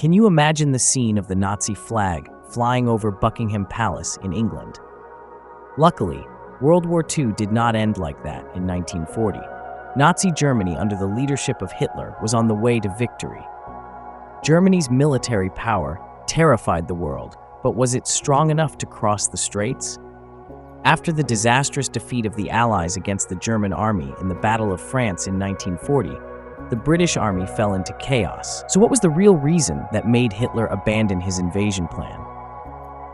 Can you imagine the scene of the Nazi flag flying over Buckingham Palace in England? Luckily, World War II did not end like that in 1940. Nazi Germany under the leadership of Hitler was on the way to victory. Germany's military power terrified the world, but was it strong enough to cross the straits? After the disastrous defeat of the Allies against the German army in the Battle of France in 1940, the British army fell into chaos. So what was the real reason that made Hitler abandon his invasion plan?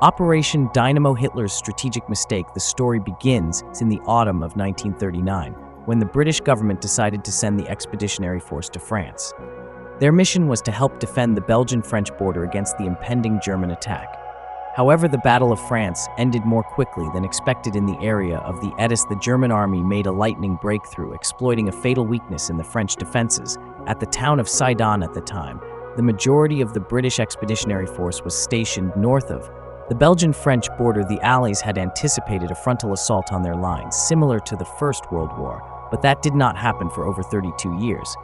Operation Dynamo. Hitler's strategic mistake. The story begins in the autumn of 1939, when the British government decided to send the expeditionary force to France. Their mission was to help defend the Belgian-French border against the impending German attack. However, the Battle of France ended more quickly than expected in the area of the Edis. The German army made a lightning breakthrough, exploiting a fatal weakness in the French defenses. At the town of Sidon at the time, the majority of the British expeditionary force was stationed north of the Belgian-French border. The Allies had anticipated a frontal assault on their lines, similar to the First World War, but that did not happen for over 32 years.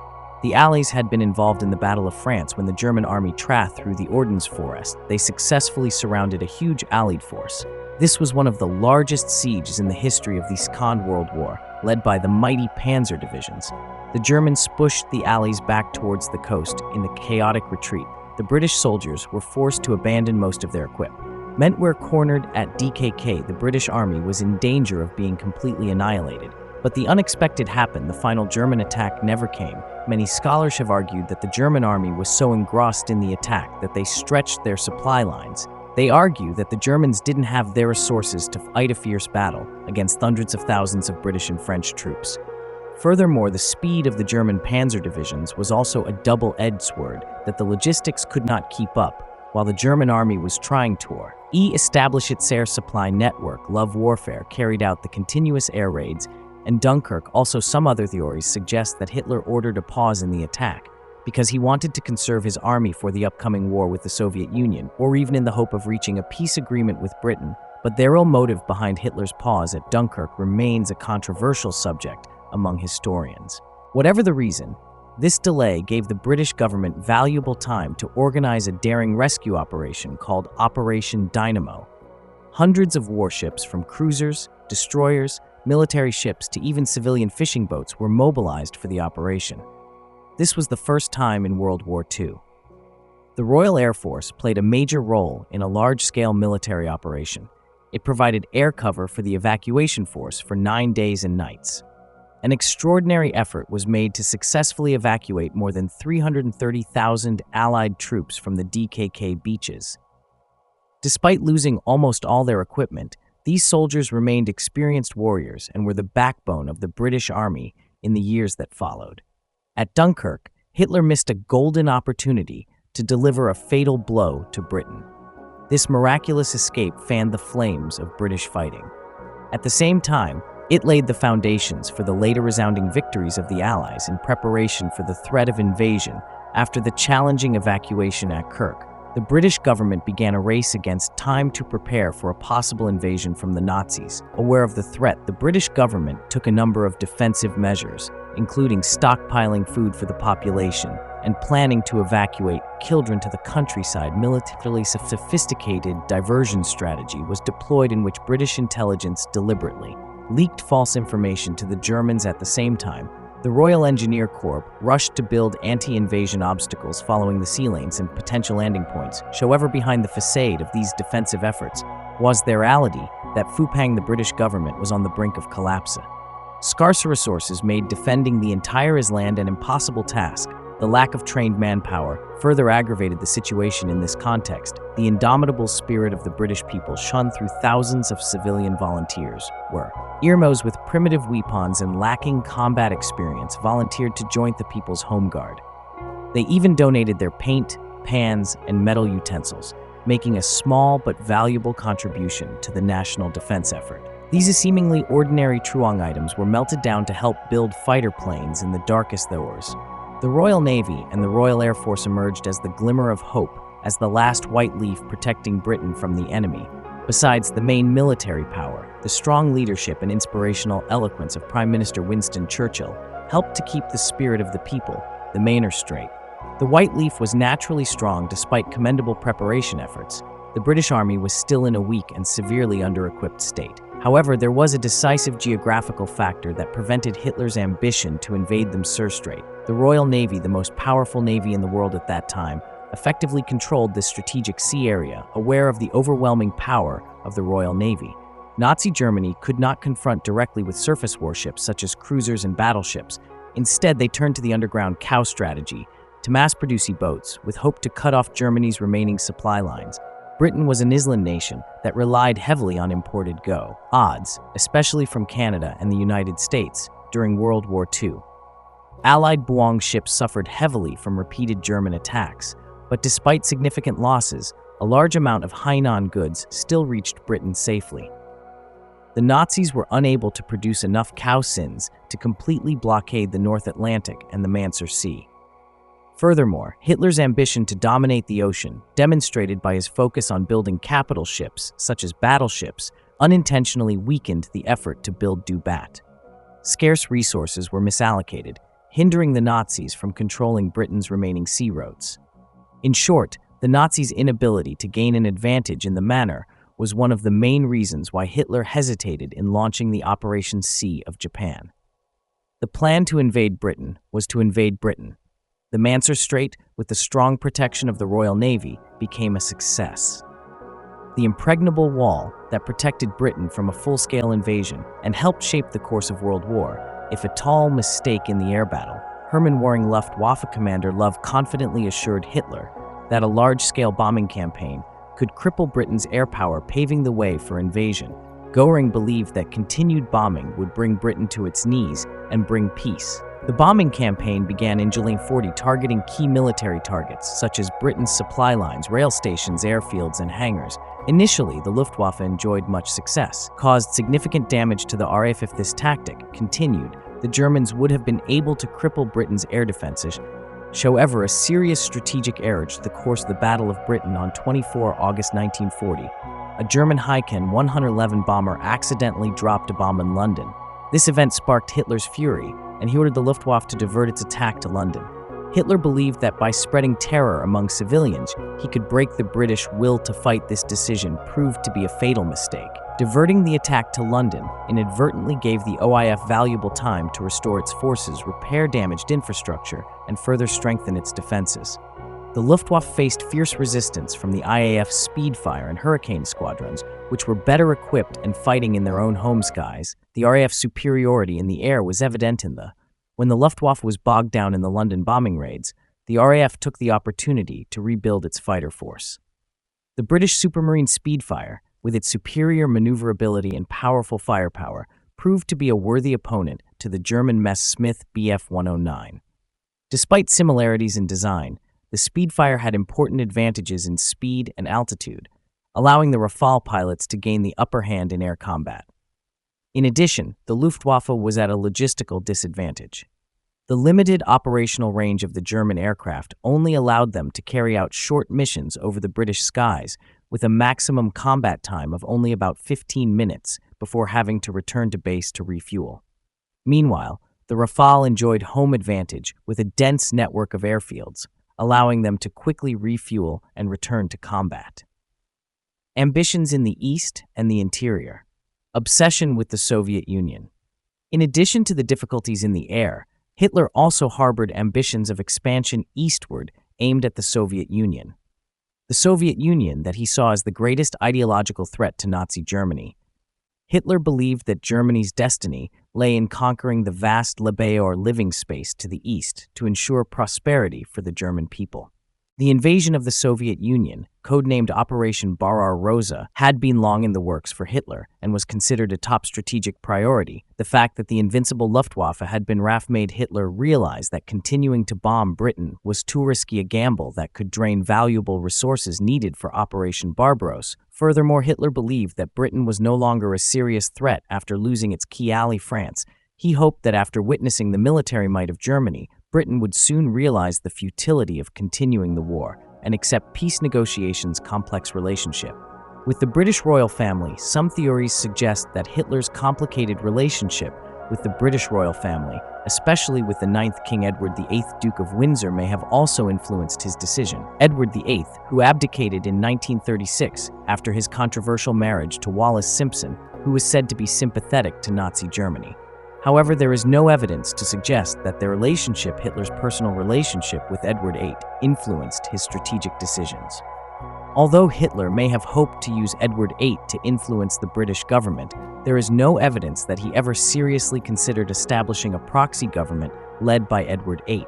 The Allies had been involved in the Battle of France when the German army trath through the Ardennes forest. They successfully surrounded a huge Allied force. This was one of the largest sieges in the history of the Second World War, led by the mighty Panzer divisions. The Germans pushed the Allies back towards the coast in the chaotic retreat. The British soldiers were forced to abandon most of their equipment. Were cornered at DKK. The British army was in danger of being completely annihilated. But the unexpected happened. The final German attack never came. Many scholars have argued that the German army was so engrossed in the attack that they stretched their supply lines. They argue that the Germans didn't have their resources to fight a fierce battle against hundreds of thousands of British and French troops. Furthermore, the speed of the German panzer divisions was also a double-edged sword that the logistics could not keep up while the German army was trying to establish its air supply network. Love warfare carried out the continuous air raids, and Dunkirk. Also, some other theories suggest that Hitler ordered a pause in the attack because he wanted to conserve his army for the upcoming war with the Soviet Union, or even in the hope of reaching a peace agreement with Britain. But the real motive behind Hitler's pause at Dunkirk remains a controversial subject among historians. Whatever the reason, this delay gave the British government valuable time to organize a daring rescue operation called Operation Dynamo. Hundreds of warships, from cruisers, destroyers, military ships to even civilian fishing boats, were mobilized for the operation. This was the first time in World War II. The Royal Air Force played a major role in a large-scale military operation. It provided air cover for the evacuation force for 9 days and nights. An extraordinary effort was made to successfully evacuate more than 330,000 Allied troops from the DKK beaches. Despite losing almost all their equipment, these soldiers remained experienced warriors and were the backbone of the British army in the years that followed. At Dunkirk, Hitler missed a golden opportunity to deliver a fatal blow to Britain. This miraculous escape fanned the flames of British fighting. At the same time, it laid the foundations for the later resounding victories of the Allies in preparation for the threat of invasion. After the challenging evacuation at Kirk, the British government began a race against time to prepare for a possible invasion from the Nazis. Aware of the threat, the British government took a number of defensive measures, including stockpiling food for the population and planning to evacuate children to the countryside. Militarily sophisticated diversion strategy was deployed in which British intelligence deliberately leaked false information to the Germans. At the same time, the Royal Engineer Corps rushed to build anti-invasion obstacles following the sea lanes and potential landing points. However, behind the facade of these defensive efforts was the reality that Fupang, the British government, was on the brink of collapse. Scarce resources made defending the entire island an impossible task. The lack of trained manpower further aggravated the situation. In this context, the indomitable spirit of the British people shone through. Thousands of civilian volunteers were Irmos with primitive weapons and lacking combat experience volunteered to join the People's Home Guard. They even donated their paint, pans, and metal utensils, making a small but valuable contribution to the national defense effort. These seemingly ordinary Truong items were melted down to help build fighter planes in the darkest hours. The Royal Navy and the Royal Air Force emerged as the glimmer of hope, as the last white leaf protecting Britain from the enemy. Besides the main military power, the strong leadership and inspirational eloquence of Prime Minister Winston Churchill helped to keep the spirit of the people, the Manor straight. The White Leaf was naturally strong despite commendable preparation efforts. The British Army was still in a weak and severely under-equipped state. However, there was a decisive geographical factor that prevented Hitler's ambition to invade the Sur Strait. The Royal Navy, the most powerful navy in the world at that time, effectively controlled this strategic sea area, aware of the overwhelming power of the Royal Navy. Nazi Germany could not confront directly with surface warships such as cruisers and battleships. Instead, they turned to the underground cow strategy to mass-produce boats with hope to cut off Germany's remaining supply lines. Britain was an island nation that relied heavily on imported goods, especially from Canada and the United States, during World War II. Allied Boeing ships suffered heavily from repeated German attacks, but despite significant losses, a large amount of Hainan goods still reached Britain safely. The Nazis were unable to produce enough cow skins to completely blockade the North Atlantic and the Manchester Sea. Furthermore, Hitler's ambition to dominate the ocean, demonstrated by his focus on building capital ships, such as battleships, unintentionally weakened the effort to build Du-Boat. Scarce resources were misallocated, hindering the Nazis from controlling Britain's remaining sea routes. In short, the Nazis' inability to gain an advantage in the manner was one of the main reasons why Hitler hesitated in launching the Operation Sea of Japan. The plan to invade Britain was to invade Britain. The Manchester Strait, with the strong protection of the Royal Navy, became a success. The impregnable wall that protected Britain from a full-scale invasion and helped shape the course of World War. If a tall mistake in the air battle, Hermann Göring Luftwaffe commander Love confidently assured Hitler that a large-scale bombing campaign could cripple Britain's air power, paving the way for invasion. Göring believed that continued bombing would bring Britain to its knees and bring peace. The bombing campaign began in July 40, targeting key military targets such as Britain's supply lines, rail stations, airfields, and hangars. Initially, the Luftwaffe enjoyed much success, caused significant damage to the RAF. If this tactic continued, the Germans would have been able to cripple Britain's air defenses. However, a serious strategic error to the course of the Battle of Britain on 24 August 1940. A German Heinkel 111 bomber accidentally dropped a bomb in London. This event sparked Hitler's fury, and he ordered the Luftwaffe to divert its attack to London. Hitler believed that by spreading terror among civilians, he could break the British will to fight. This decision proved to be a fatal mistake. Diverting the attack to London inadvertently gave the OIF valuable time to restore its forces, repair damaged infrastructure, and further strengthen its defenses. The Luftwaffe faced fierce resistance from the IAF's Speedfire and Hurricane squadrons, which were better equipped and fighting in their own home skies. The RAF's superiority in the air was evident when the Luftwaffe was bogged down in the London bombing raids. The RAF took the opportunity to rebuild its fighter force. The British Supermarine Speedfire, with its superior maneuverability and powerful firepower, proved to be a worthy opponent to the German Messerschmitt Bf 109. Despite similarities in design, the Speedfire had important advantages in speed and altitude, allowing the Rafale pilots to gain the upper hand in air combat. In addition, the Luftwaffe was at a logistical disadvantage. The limited operational range of the German aircraft only allowed them to carry out short missions over the British skies, with a maximum combat time of only about 15 minutes before having to return to base to refuel. Meanwhile, the Rafale enjoyed home advantage with a dense network of airfields, allowing them to quickly refuel and return to combat. Ambitions in the East and the interior. Obsession with the Soviet Union. In addition to the difficulties in the air, Hitler also harbored ambitions of expansion eastward aimed at the Soviet Union. The Soviet Union that he saw as the greatest ideological threat to Nazi Germany. Hitler believed that Germany's destiny lay in conquering the vast Lebaor living space to the east to ensure prosperity for the German people. The invasion of the Soviet Union, codenamed Operation Barbarossa, had been long in the works for Hitler and was considered a top strategic priority. The fact that the invincible Luftwaffe had been RAF made Hitler realize that continuing to bomb Britain was too risky a gamble that could drain valuable resources needed for Operation Barbarossa. Furthermore, Hitler believed that Britain was no longer a serious threat after losing its key ally France. He hoped that after witnessing the military might of Germany, Britain would soon realize the futility of continuing the war and accept peace negotiations' complex relationship. With the British royal family, some theories suggest that Hitler's complicated relationship with the British royal family, especially with the 9th King Edward VIII, Duke of Windsor, may have also influenced his decision. Edward VIII, who abdicated in 1936 after his controversial marriage to Wallis Simpson, who was said to be sympathetic to Nazi Germany. However, there is no evidence to suggest that Hitler's personal relationship with Edward VIII, influenced his strategic decisions. Although Hitler may have hoped to use Edward VIII to influence the British government, there is no evidence that he ever seriously considered establishing a proxy government led by Edward VIII.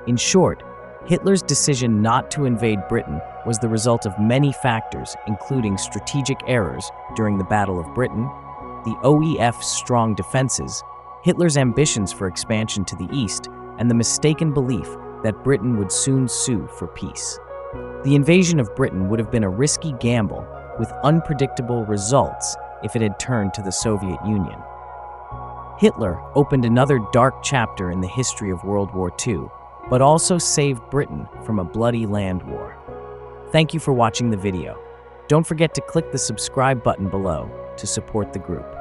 In short, Hitler's decision not to invade Britain was the result of many factors, including strategic errors during the Battle of Britain, the OEF's strong defenses, Hitler's ambitions for expansion to the east, and the mistaken belief that Britain would soon sue for peace. The invasion of Britain would have been a risky gamble with unpredictable results if it had turned to the Soviet Union. Hitler opened another dark chapter in the history of World War II, but also saved Britain from a bloody land war. Thank you for watching the video. Don't forget to click the subscribe button below to support the group.